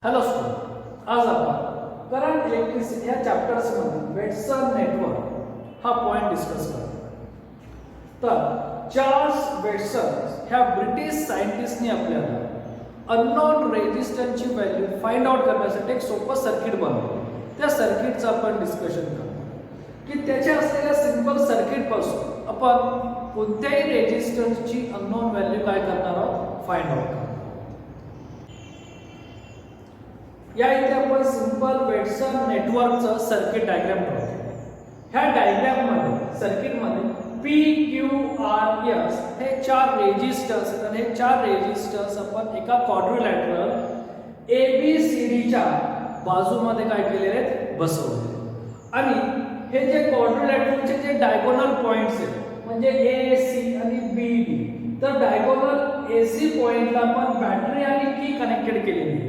Hello student, आज आपण current electricity ह्या चॅप्टर्समध्ये वेट्सन नेटवर्क हा पॉइंट डिस्कस करतो. तर चार्ल्स वेट्सन ह्या ब्रिटिश सायंटिस्टनी आपल्याला अननोन रेजिस्टन्सची व्हॅल्यू फाइंड आउट करण्यासाठी एक सोपं सर्किट बनवलं. त्या सर्किटचं आपण डिस्कशन करतो की त्याच्या असलेल्या सिंपल सर्किटपासून आपण कोणत्याही रेजिस्टन्सची अननोन व्हॅल्यू काय करणार आहोत, फाइंड आउट करणार. या इथे आपण सिंपल वेट्सन नेटवर्कचं सर्किट डायग्राम बनवतो. ह्या डायग्राम मध्ये सर्किट मध्ये पी क्यू आर एस हे चार रेजिस्टर्स आहेत आणि हे चार रेजिस्टर्स आपण एका quadrilateral A B C D च्या बाजूमध्ये काय केलेले आहेत, बसवले. आणि हे जे क्वाड्रिलॅटरलचे जे डायगोनल पॉइंट्स आहेत म्हणजे ए सी आणि बी डी, तर डायगोनल ए सी पॉइंटला आपण बॅटरी आणि की कनेक्टेड केलेली आहे.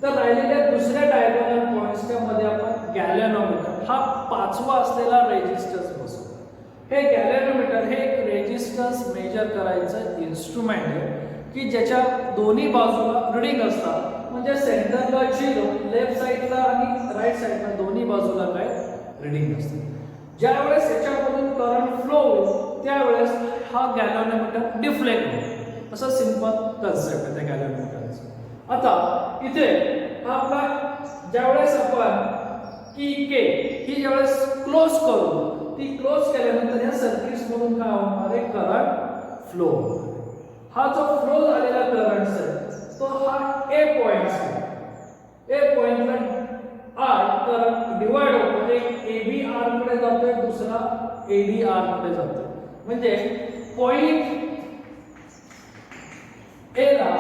तर राहिलेल्या दुसऱ्या डायगोनल पॉइंट्सच्या मध्ये आपण गॅल्व्हनोमीटर हा पाचवा असलेला रेजिस्टन्स बसवतो. हे गॅल्व्हनोमीटर हे एक रेजिस्टन्स मेजर करायचं इन्स्ट्रुमेंट आहे की ज्याच्या दोन्ही बाजूला रीडिंग असतात. म्हणजे सेंटरला 0, लेफ्ट साइडला आणि राईट साइडला दोन्ही बाजूला काय रीडिंग असते. ज्यावेळेस याच्यामधून करंट फ्लो होईल त्यावेळेस हा गॅल्व्हनोमीटर डिफ्लेक्ट होईल. असं सिंपल कन्सेप्ट आहे त्या गॅल्व्हनोमीटरचं. आता इथे आपला ज्यावेळेस आपण की के ही ज्यावेळेस क्लोज करू, ती क्लोज केल्यानंतर या सर्किट्स मधून काय होणार आहे, करंट फ्लो. हा जो फ्लो झालेला करंट आहे तो हा ए पॉइंट आहे. ए पॉइंटला आर करंट डिवाइड होतो, म्हणजे ए बी आर कडे जातोय, दुसरा ए डी आर कडे जातोय. म्हणजे पॉइंट ए ला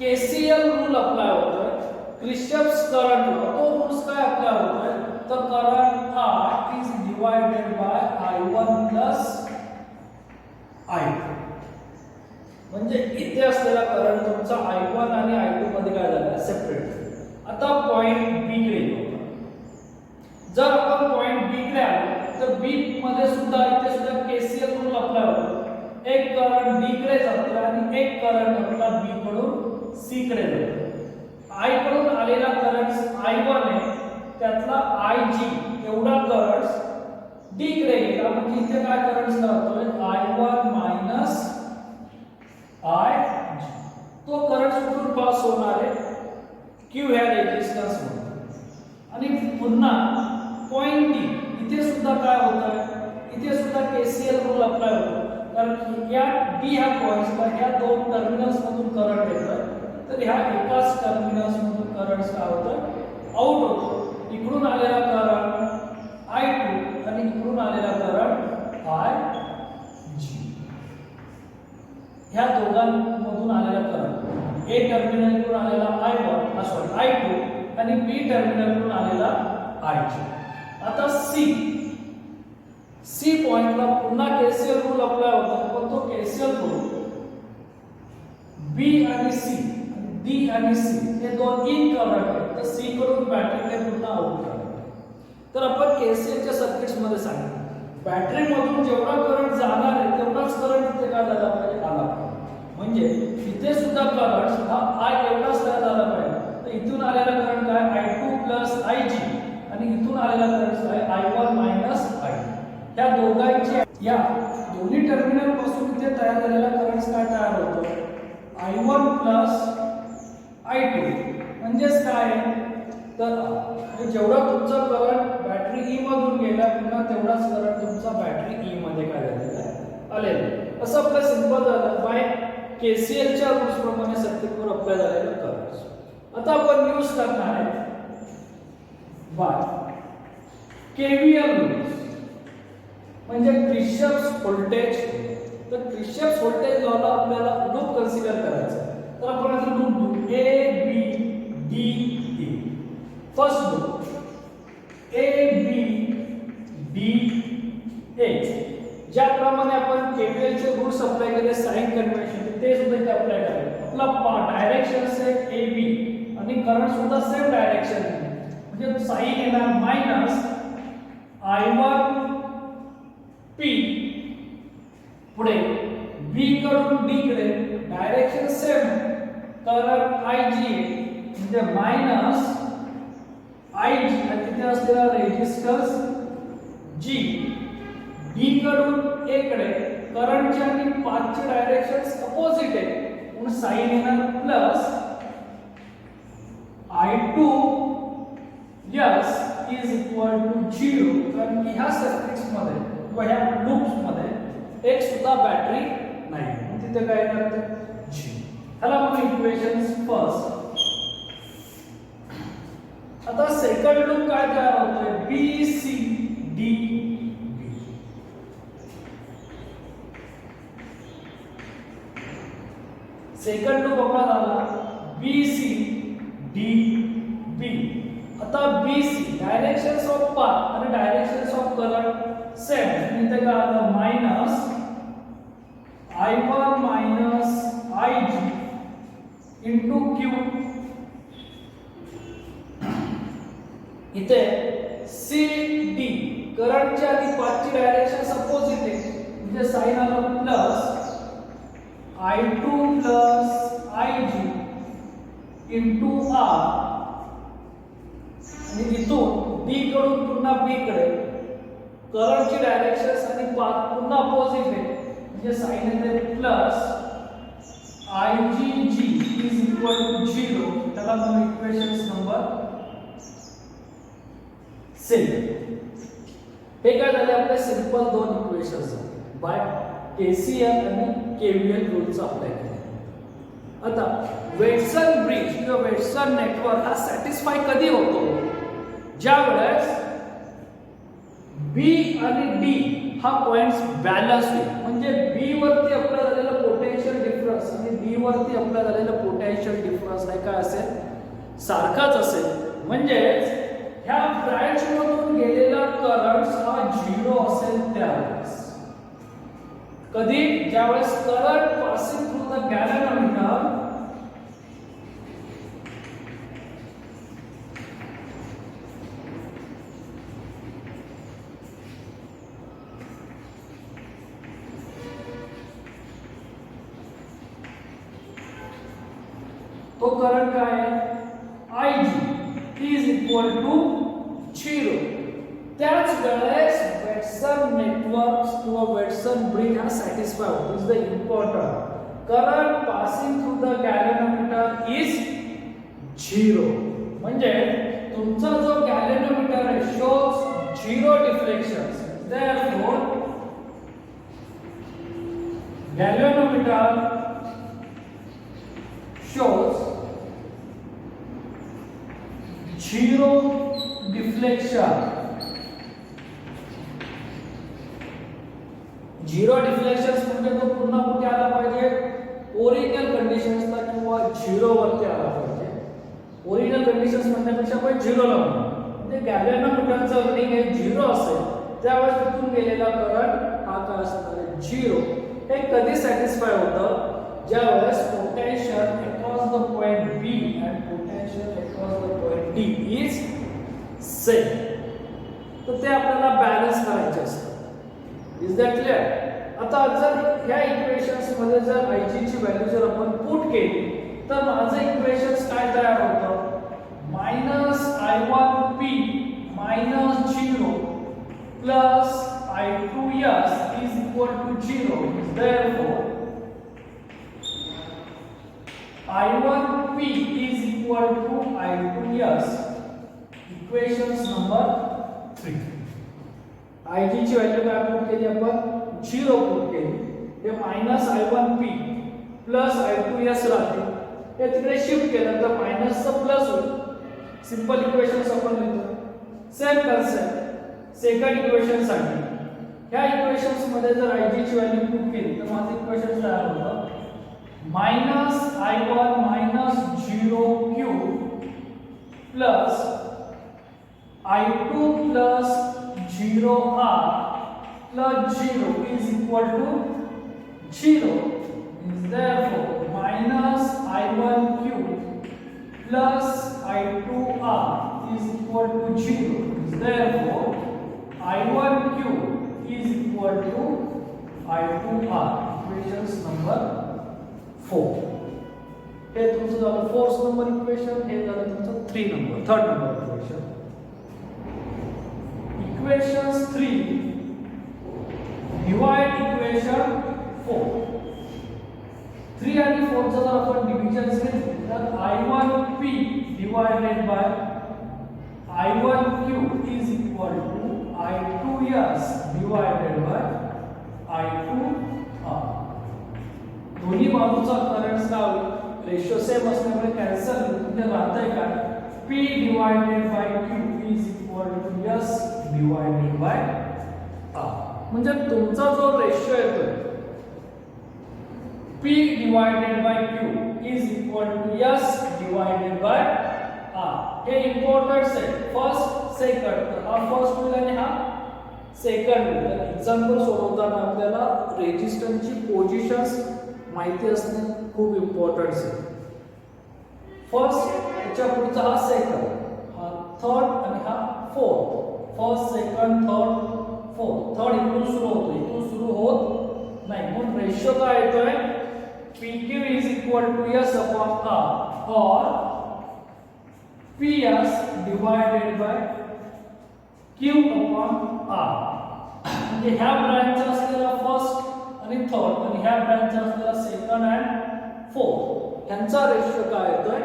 केसीएल रूल अप्लाय होतोय, क्रिचॉफ्स करंट लॉ तो रूल्स काय अप्लाय होतोय, तर current R is divided by I1 plus I2. म्हणजे इथे असलेला करंट तुमचा I1 आणि I2 मध्ये काय झाला, सेपरेट. आता पॉइंट बी कडे येऊ. जर आपण पॉइंट बी कडे आलो तर बी मध्ये सुद्धा इथे सुद्धा केसीएल रूल अप्लाय होतो. एक करंट बी कडे जातो आणि एक करंट आपला बी कडून सी कडे जातो. I कडून आलेला करंट I1 आहे, त्यातला IG एवढा करंट D कडे गेला. म्हणजे इथे काय करंट जातोय, I1 मायनस IG. तो करंट कुठून पास होणार आहे, Q ह्या रेजिस्टन्स मधून. आणि पुन्हा पॉइंट D इथे सुद्धा काय होतंय, इथे सुद्धा KCL रूल अप्लाय होतो. कारण या D ह्या पॉइंट्सला ह्या दोन टर्मिनल्स मधून करंट येतोय, तर ह्या एकाच टर्मिनल्स मधून करंट काय होतं, आउट होतो. इकडून आलेला करंट I2 आणि इकडून आलेला करंट IG. ह्या दोघांमधून आलेला करंट ए टर्मिनलकडून आलेला I2 आणि बी टर्मिनलकडून आलेला IG. आता सी पॉइंटला पुन्हा केसीएल रूल अप्लाय होतो, पण तो केसीएल रूल बी आणि सी, डी आणि सी हे दोन इन करंट आहेत, तर सी कडून बॅटरीने पुन्हा आउट करंट. तर आपण केसीएलच्या सर्किट्स मध्ये सांगितलं बॅटरी मधून जेवढा करंट जाणार आहे तेवढाच करंट इथे काय झाला पाहिजे, आला पाहिजे. म्हणजे इथे सुद्धा करंट हा आय एवढाच काय झाला पाहिजे. तर इथून आलेला करंट काय, I2 प्लस IG आणि इथून आलेला करंट काय, I1 मायनस I2. त्या दोघांची या दोन्ही टर्मिनल पासून इथे तयार झालेला करंट काय तयार होतो, I1 प्लस I2. म्हणजेच काय, तर जेवढा तुमचा करंट बॅटरी ई मधून गेला पुन्हा तेवढाच करंट तुमचा बॅटरी ई मध्ये काय झालेला आहे, आलेला. असं आपलं सिंपल झालं बाय केसीएलच्या रूल्स प्रमाणे सर्किटवर अप्लाय झालेलं करंट. आता आपण यूज करणार आहे बाय केव्हीएल रूल्स, म्हणजे क्रिचॉफ्स व्होल्टेज. तर क्रिचॉफ्स व्होल्टेज लॉला आपल्याला लूप कन्सिडर करायचा. तर आपण आता लूप घेऊ A B D A. First loop A B D A. ज्याप्रमाणे आपण केव्हीएल चे रूल्स अप्लाय केले साइन कन्व्हेन्शन, ते सुद्धा इथे अप्लाय करायचे. आपला डायरेक्शन आहे ए बी आणि करंट सुद्धा सेम डायरेक्शन आहे. म्हणजे साइन येणार मायनस I1 P. पुढे B कडून D कडे डायरेक्शन सेम, करंट IG म्हणजे मायनस आय जी आणि तिथे असलेला रेजिस्टन्स जी डी कडून ए कडे करंटची आणि पाथची डायरेक्शन्स अपोजिट आहे म्हणून साइन येणार plus I2 yes is equal to 0 कारण की ह्या सर्किट्स मध्ये किंवा ह्या लूप्स मध्ये एक सुद्धा बॅटरी नाही म्हणून तिथे काय येणार ते 0. ह्याला मग इक्वेशन्स फर्स्ट. आता सेकंड लूप काय तयार होतोय B C D B. Second loop आपला झाला बी सी डी बी. आता B C directions of path आणि डायरेक्शन्स ऑफ करंट सेम इथे काय आलं minus I1 minus IG into Q. इथे सी डी करंटची आणि पाथची डायरेक्शन अपोजिट आहे म्हणजे साइन आलं plus I2 plus IG into R आणि इथून D कडून पुन्हा B कडे करंटची डायरेक्शन आणि पाथ पुन्हा अपोजिट आहे म्हणजे साइन येते plus IgG is equal to 0. त्याला आपण इक्वेशन्स नंबर 6. हे काय झाले आपले सिंपल दोन इक्वेशन्स बाय KCL आणि KVL रूल्स अप्लाय केले. आता वेट्सन ब्रिज किंवा वेट्सन नेटवर्क हा सॅटिस्फाय कधी होतो ज्या वेळेस B आणि D हा पॉइंट्स बॅलन्स होईल म्हणजे B वरती अप्लाय झालेला पोटेन्शियल डिफरन्स आणि D वरती अप्लाय झालेला पोटेन्शियल डिफरन्स हे काय असेल सारखाच असेल म्हणजे ह्या ब्रांच मधून गेलेला करंट हा 0 असेल त्यावेळेस. कधी ज्यावेळेस current passing through the galvanometer तो करंट काय आहे IG इज इक्वल टू 0. त्याच वेळेस वेट्सन नेटवर्क किंवा वेट्सन ब्रिज हा सॅटिस्फाय होतो. Is the important current passing through the galvanometer is 0 म्हणजे तुमचा जो गॅलव्हॅनोमीटर आहे shows 0 deflections. Therefore galvanometer shows 0 deflection. 0 deflections म्हणजे तो पुन्हा कुठे आला पाहिजे ओरिजिनल कंडिशन्सला किंवा 0 वरती आला पाहिजे. ओरिजिनल कंडिशन्स म्हणण्यापेक्षा आपण 0 ला म्हणू म्हणजे गॅलव्हॅनोमीटरचं रीडिंग हे 0 असेल त्यावेळेस तिथून गेलेला करंट हा काय असणार आहे 0. हे कधी सॅटिस्फाय होतं ज्यावेळेस potential across the point B and potential across the point D is same. तर ते आपल्याला बॅलन्स करायचे असतात. Is that clear. आता जर ह्या इक्वेशन्स मध्ये जर IG ची व्हॅल्यू जर आपण पुट केली तर माझं इक्वेशन्स काय तयार होतं minus I1P minus 0 plus I2S is equal to 0. Therefore I1P is equal to I2S. Equations number 3. IG ची व्हॅल्यू काय पुट केली आपण 0 पुट केली हे मायनस I1P प्लस I2S राहते. हे तिकडे शिफ्ट केलं तर मायनस चा प्लस होईल. सिंपल इक्वेशन्स आपण लिहितो. सेम कन्सेप्ट सेकंड इक्वेशन साठी ह्या इक्वेशन्स मध्ये जर IG ची व्हॅल्यू पुट केली तर माझं इक्वेशन तयार होतं minus I1 minus 0Q plus I2 plus 0R plus 0 is equal to 0. Therefore minus I1Q plus I2R is equal to 0. Therefore I1Q is equal to I2R. Equations number 4. हे तुमचं झालं 4th number equation, हे झालं तुमचं 3rd number equation. Equation 3 divide equation 4. 3 आणि 4 चा जर आपण डिव्हिजन घेतले तर I1P divided by I1Q is equal to I2S divided by I2R. दोन्ही बाजूचा करंट काय रेशो सेम असल्यामुळे कॅन्सल इथे राहतंय काय P divided by Q is equal to S divided by R. म्हणजे तुमचा जो रेशो येतोय P divided by Q is equal to S divided by R. हे इम्पॉर्टंट आहे. फर्स्ट सेकंड, हा फर्स्ट होईल आणि हा सेकंड होईल. एक्झाम्पल सोडवताना आपल्याला रेजिस्टन्सची पोझिशन्स माहिती असणे खूप इम्पॉर्टंट आहे. फर्स्ट, त्याच्या पुढचा हा सेकंड, हा थर्ड आणि हा fourth. First, second, third, fourth. Third इकडून सुरू होतो, इकडून सुरू होत नाही. म्हणून रेशो काय येतोय PQ is equal to S upon R or PS divided by Q upon R. म्हणजे ह्या ब्रँचचा असलेला फर्स्ट आणि थर्ड आणि ह्या ब्रँचचा असलेला सेकंड अँड फोर्थ यांचा रेशो काय येतोय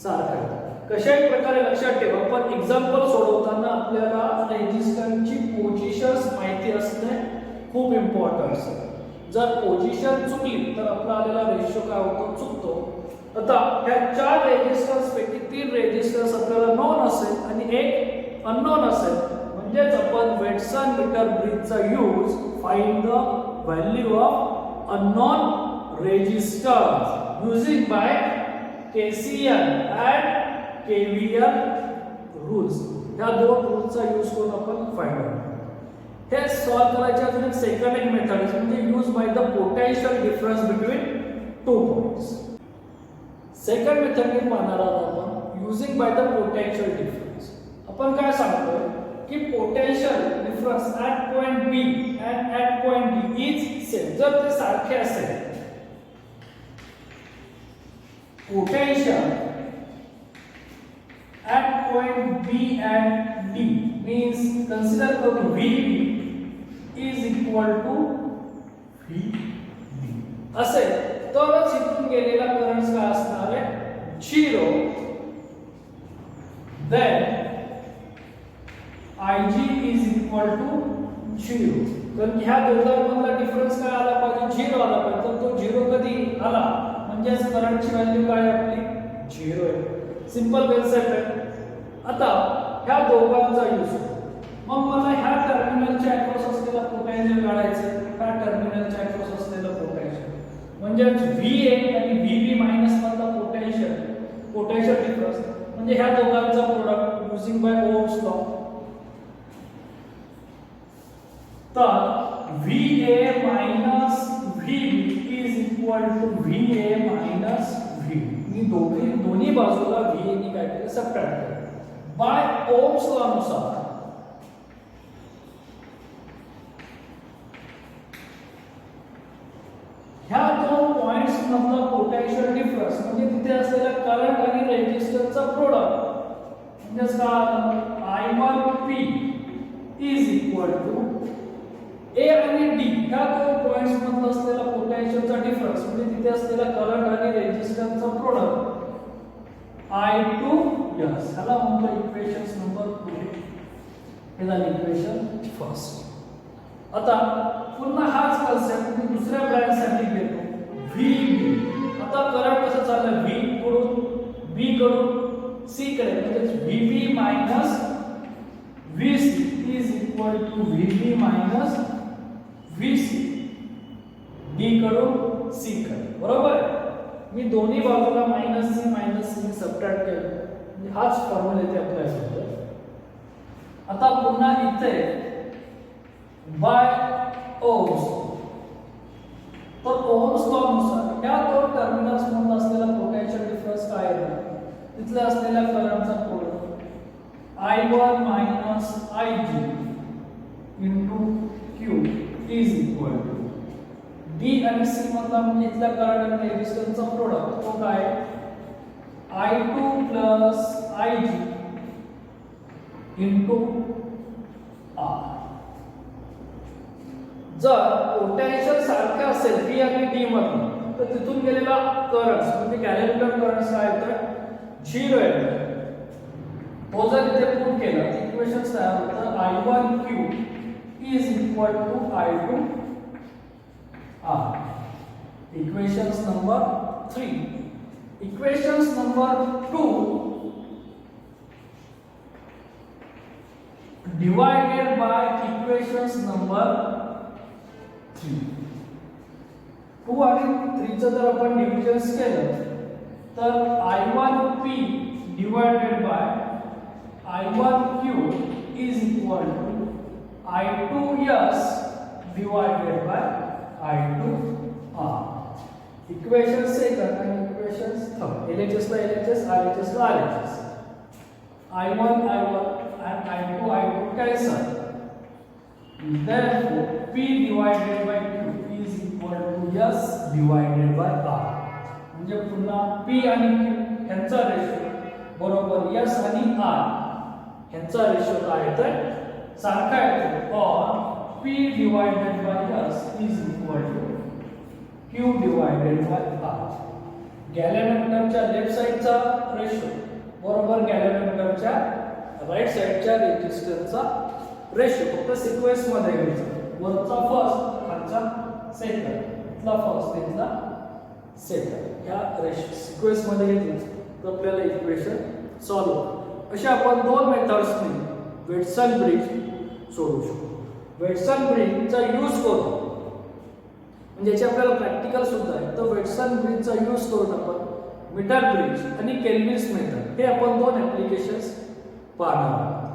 सारखा येतो. कशाही प्रकारे लक्षात ठेवा, पण एक्झाम्पल सोडवताना आपल्याला रेजिस्टन्सची पोझिशन्स माहिती असणे खूप इम्पॉर्टंट आहे. जर पोझिशन चुकली तर आपला आलेला रेशो काय होतो चुकतो. आता ह्या 4 रेजिस्टन्स पैकी 3 रेजिस्टन्स आपल्याला नोन असेल आणि एक अननोन असेल. म्हणजेच आपण वेटसन मीटर ब्रिजचा use find the value of unknown resistance using by KCL and KVL rules. ह्या दोन रूल्सचा यूज करून आपण फाइंड आउट. हे सॉल्व करायचे अजून एक सेकंड एक मेथड आहे म्हणजे use by the potential difference between 2 points. Second method मी पाहणार आहोत आपण using by the potential difference. आपण काय सांगतोय की potential difference at point B and at point D is same. जर ते सारखे असेल, potential at point B and D means consider that VB is equal to VB असेल तरच इथून गेलेला करंट काय असणार आहे 0. then IG is equal to 0. कारण ह्या दोघांमधला डिफरन्स काय आला पाहिजे 0 आला पाहिजे. तर तो 0 कधी आला म्हणजे करंटची व्हॅल्यू काय आपली 0 आहे. सिंपल कन्सेप्ट आहे. आता ह्या दोघांचा यूज मग मला ह्या टर्मिनलच्या अक्रॉस असलेला पोटेन्शियल काढायचं. ह्या टर्मिनलच्या अक्रॉस असलेलं पोटेन्शियल म्हणजे VA आणि VB मायनस मधला पोटेन्शियल डिफरन्स म्हणजे ह्या दोघांचा product using by Ohm's law. तर VA minus VB is equal to VA minus VB. मी दोन्ही बाजूला VA नी काय केलं सबट्रॅक्ट केलं. बाय ओहम्स लॉ नुसार ह्या दोन पॉइंट्स मधला पोटेन्शियल डिफरन्स म्हणजे तिथे असलेला करंट आणि रेजिस्टन्सचा प्रोडक्ट म्हणजे काय I1P is equal to A आणि D ह्या दोन पॉइंट्स मधला असलेला पोटेन्शियलचा डिफरन्स म्हणजे तिथे असलेला करंट आणि रेजिस्टन्सचा प्रोडक्ट I2S. ह्याला म्हणतो इक्वेशन नंबर 2. हे झालं इक्वेशन फर्स्ट. आता पुन्हा हाच कन्सेप्ट मी दुसऱ्या ब्रँच साठी घेतो VB. आता करंट कसं चाललं V कडून B कडून C कडे म्हणजे VB minus VC is equal to VB minus VC. D कडून C कडे बरोबर. मी दोन्ही बाजूला मायनस C सबट्रॅक्ट केलं म्हणजे हाच फॉर्म्युला इथे अप्लाय होतो. आता पुन्हा इथे बाय ओहम्स. तर ओहम्स लॉ नुसार या दोन टर्मिनल्स मध्ये असलेला पोटेन्शियल डिफरन्स काय आहे तिथल्या असलेल्या करंटचा product I1 minus IG into Q is equal to बी आणि सी मधला म्हणजे इथल्या करंट आणि रेझिस्टन्सचा प्रोडक्ट तो काय I2 plus IG into R. जर पोटेन्शियल सारखं असेल बी आणि डी मध्ये तर तिथून गेलेला करंट म्हणजे गॅलेरिकल करंट काय येतं 0 येतं. तो जर इथे प्रूव्ह केला तर इक्वेशन्स तयार होतं I1Q is equal to I2 R. Equations number 3. Equations number 2 divided by equations number 3. 2 आणि 3 चं जर आपण डिव्हिजन्स केलं तर I1P divided by I1Q is equal to I2S divided by I2R. Equation second and equation third. LHS ला LHS, RHS ला RHS. I1 and I2 cancel. Therefore, P divided by Q is equal to S divided by R. म्हणजे पुन्हा P आणि Q यांचा ratio बरोबर S आणि R यांचा ratio काय येतो सारखा येतो और P divided by S is equal to Q divided by R. गॅलेनोमीटरच्या लेफ्ट साइडचा रेशो बरोबर गॅलेनोमीटरच्या राइट साइडच्या रेझिस्टन्सचा रेशो फक्त सिक्वेन्स मध्ये घ्यायचा. वरचा फर्स्ट खालचा सेकंड इथला फर्स्ट इथला सेकंड या रेशो सिक्वेन्स मध्ये घेतलं तर आपल्याला इक्वेशन सॉल्व्ह होतं. अशा आपण दोन मेथड्सनी वेट्सन ब्रिज सोडवू शकतो. वेट्सन ब्रिजचा यूज करून म्हणजे याचे आपल्याला प्रॅक्टिकल सुद्धा आहे तर वेट्सन ब्रिजचा यूज करून आपण मीटर ब्रिज आणि केल्विन्स मेथड हे आपण दोन ऍप्लिकेशन्स पाहणार आहोत.